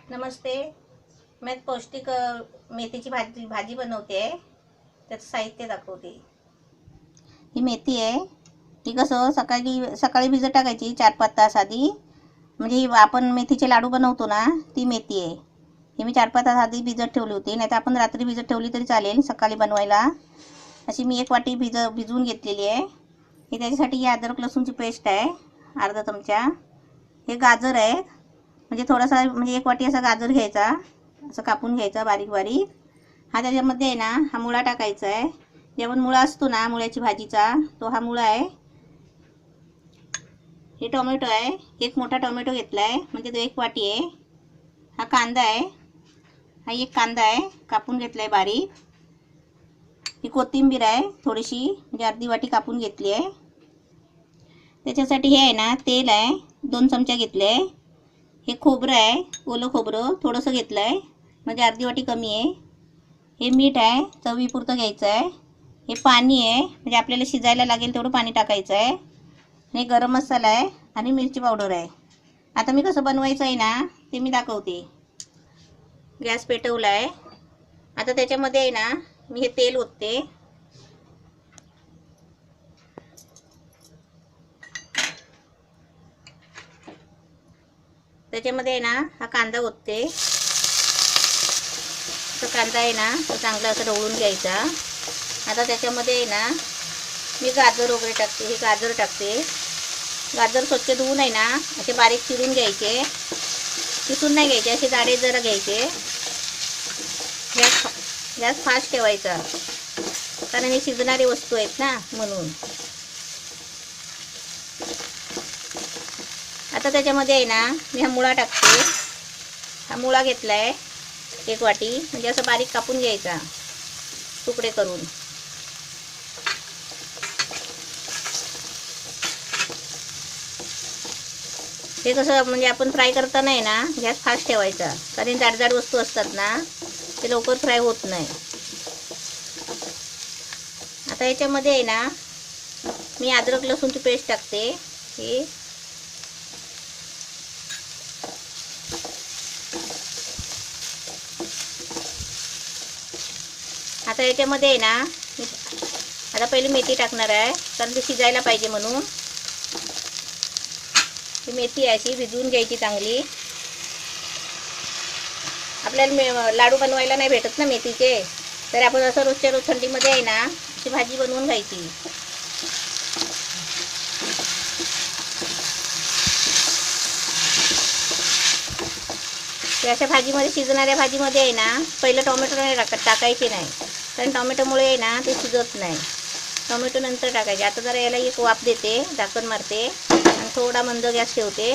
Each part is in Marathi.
नमस्ते, मैं पौष्टिक मेथीची भाजी बनवते आहे. त्याचं साहित्य दाखवते. ही मेथी आहे. ही कसं सकाळी भिजत टाकायची 4-5 तास आधी. म्हणजे ही आपण मेथीचे लाडू बनवतो ना, ती मेथी आहे. ही मी 4-5 तास आधी भिजत ठेवली होती. नाही तर आपण रात्री भिजत ठेवली तरी चालेल सकाळी बनवायला. अशी मी 1 वाटी भिजवून घेतलेली आहे. ही त्याच्यासाठी ही अद्रक लसूणची पेस्ट आहे, अर्धा चमचा. हे गाजर आहे, म्हणजे थोडासा, म्हणजे 1 वाटी असा गाजर घ्यायचा, असं कापून घ्यायचा बारीक बारीक. हा त्याच्यामध्ये आहे ना, हा मुळा टाकायचा आहे. जे आपण मुळा असतो ना मुळ्याची भाजीचा, तो हा मुळा आहे. हे टोमॅटो आहे, 1 मोठा टोमॅटो घेतला आहे, म्हणजे तो 1 वाटी आहे. हा कांदा आहे, हा 1 कांदा आहे, कापून घेतला आहे बारीक. ही कोथिंबीर आहे थोडीशी, म्हणजे अर्धी वाटी कापून घेतली आहे. त्याच्यासाठी हे आहे ना, तेल आहे 2 चमचे घेतले आहे. हे खोबरं आहे, ओलं खोबरं थोडंसं घेतलं आहे, म्हणजे अर्धी वाटी कमी आहे. हे मीठ आहे, चवीपुरतं घ्यायचं आहे. हे पाणी आहे, म्हणजे आपल्याला शिजायला लागेल तेवढं पाणी टाकायचं आहे. हे गरम मसाला आहे आणि मिरची पावडर आहे. आता मी कसं बनवायचं आहे ना, ते मी दाखवते. गॅस पेटवला आहे. आता त्याच्यामध्ये आहे ना, मी हे तेल ओतते. त्याच्यामध्ये आहे ना, हा कांदा ओतते. तो कांदा आहे ना, तो चांगला असं ढवळून घ्यायचा. आता त्याच्यामध्ये आहे ना, मी गाजर वगैरे टाकते. हे गाजर टाकते. गाजर स्वच्छ धुवून आहे ना, असे बारीक चिरून घ्यायचे. किसून नाही घ्यायचे, असे जाडे जरा घ्यायचे. गॅस फास्ट ठेवायचा, कारण हे शिजणारी वस्तू आहेत ना, म्हणून. आता त्याच्यामध्ये आहे ना, मी हा मुळा टाकते. हा मुळा घेतला आहे 1 वाटी, म्हणजे असं बारीक कापून घ्यायचा, तुकडे करून. हे कसं, म्हणजे आपण फ्राय करताना आहे ना, गॅस फास्ट ठेवायचा, कारण जाड वस्तू असतात ना, ते लवकर फ्राय होत नाही. आता याच्यामध्ये आहे ना, मी अद्रक लसूणची पेस्ट टाकते. ही आता याच्यामध्ये आहे ना, आता पहिली मेथी टाकणार आहे, कारण ती शिजायला पाहिजे म्हणून. ही मेथी अशी भिजवून घ्यायची चांगली. आपल्याला लाडू बनवायला नाही भेटत ना मेथीचे, तर आपण असं रोजच्या रोज थंडीमध्ये आहे ना, अशी भाजी बनवून खायची. अशा भाजीमध्ये, शिजणाऱ्या भाजीमध्ये आहे ना, पहिलं टोमॅटो नाही टाकायचे नाही, कारण टोमॅटोमुळे आहे ना, ते शिजत नाही. टोमॅटो नंतर टाकायचे. आता जरा याला एक वाफ देते, झाकण मारते आणि थोडा मंद गॅस ठेवते.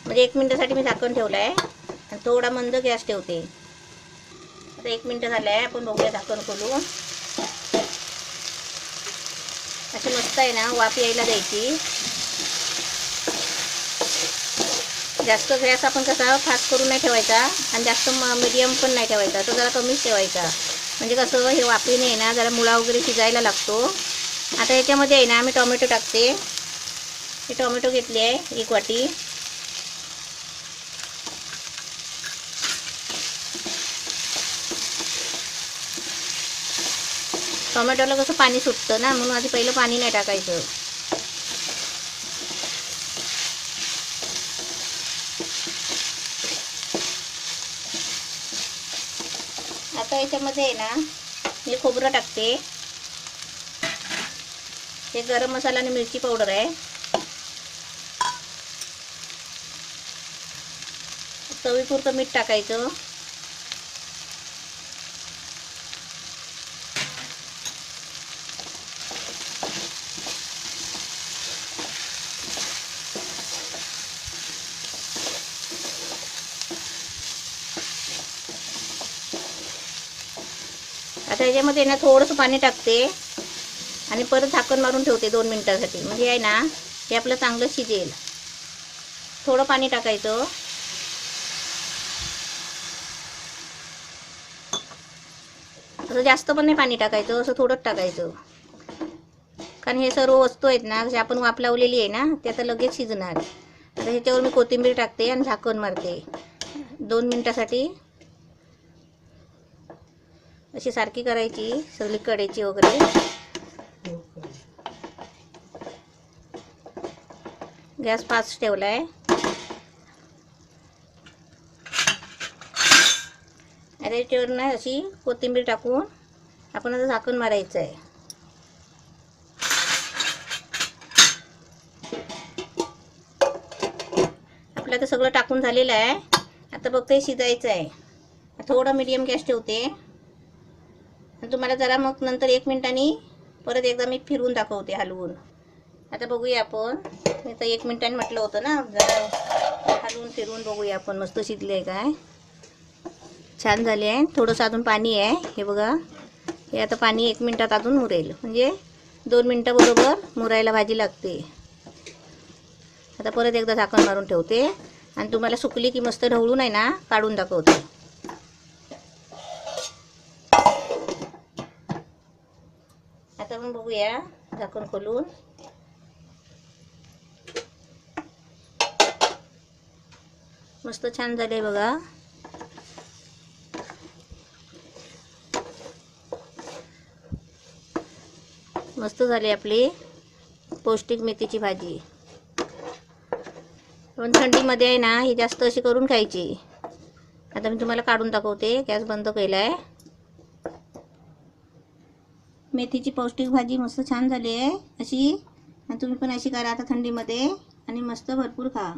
म्हणजे 1 मिनिटासाठी मी झाकण ठेवलं आहे आणि थोडा मंद गॅस ठेवते. आता 1 मिनिट झालं आहे, आपण बघूया झाकण खोलून. अशी मस्त आहे ना, वाफ यायला द्यायची. जास्त गॅस आपण कसा फास्ट करून नाही ठेवायचा आणि जास्त मीडियम पण नाही ठेवायचा, तो जरा कमीच ठेवायचा. म्हणजे कसं, हे वाफेने आहे ना, जरा मुळा वगैरे शिजायला लागतो. आता याच्यामध्ये आहे ना, मी टोमॅटो टाकते. हे टोमॅटो घेतली आहे 1 वाटी. टोमॅटोला कसं पाणी सुटतं ना, म्हणून आधी पहिलं पाणी नाही टाकायचं. आता याच्यामध्ये आहे ना, मी खोबरं टाकते. हे गरम मसाला आणि मिरची पावडर आहे. चवीपुरतं मीठ टाकायचं. आता याच्यामध्ये ना थोडंसं पाणी टाकते आणि परत झाकण मारून ठेवते 2 मिनिटासाठी. म्हणजे आहे ना, हे आपलं चांगलं शिजेल. थोडं पाणी टाकायचं. असं जास्त पण नाही पाणी टाकायचं, असं थोडंच टाकायचं, कारण हे सर्व वस्तू आहेत ना जे आपण वाफ लावलेली आहे ना ते आता लगेच शिजणार. आता ह्याच्यावर मी कोथिंबीर टाकते आणि झाकण मारते 2 मिनिटासाठी. अशी सारखी करायची सगळी कडेची वगैरे. गॅस फास्ट ठेवला आहे. आता याच्यावर ना अशी कोथिंबीर टाकून आपण आता झाकण मारायचं आहे. आपलं आता सगळं टाकून झालेलं आहे. आता फक्त हे शिजायचं आहे. थोडा मीडियम गॅस ठेवते आणि तुम्हाला जरा मग नंतर 1 मिनिटांनी परत एकदा मी फिरवून दाखवते हलवून. आता बघूया आपण. मी तर 1 मिनिटांनी म्हटलं होतं ना, जरा हलवून फिरवून बघूया आपण मस्त शिजले काय. छान झाले आहे. थोडंसं अजून पाणी आहे, हे बघा. हे आता पाणी 1 मिनिटात अजून मुरेल, म्हणजे 2 मिनिटं बरोबर मुरायला भाजी लागते. आता परत एकदा झाकण मारून ठेवते आणि तुम्हाला सुकली की मस्त ढवळून आहे ना काढून दाखवते. आता आपण बघूया झाकण खोलून. मस्त छान झाले बघा. मस्त झाली आपली पौष्टिक मेथीची भाजी. पण थंडीमध्ये आहे ना ही जास्त अशी करून खायची. आता मी तुम्हाला काढून दाखवते. गॅस बंद केला आहे. मेथीची पौष्टिक भाजी मस्त छान झाली आहे अशी. आणि तुम्ही पण अशी करा आता थंडीमध्ये आणि मस्त भरपूर खा.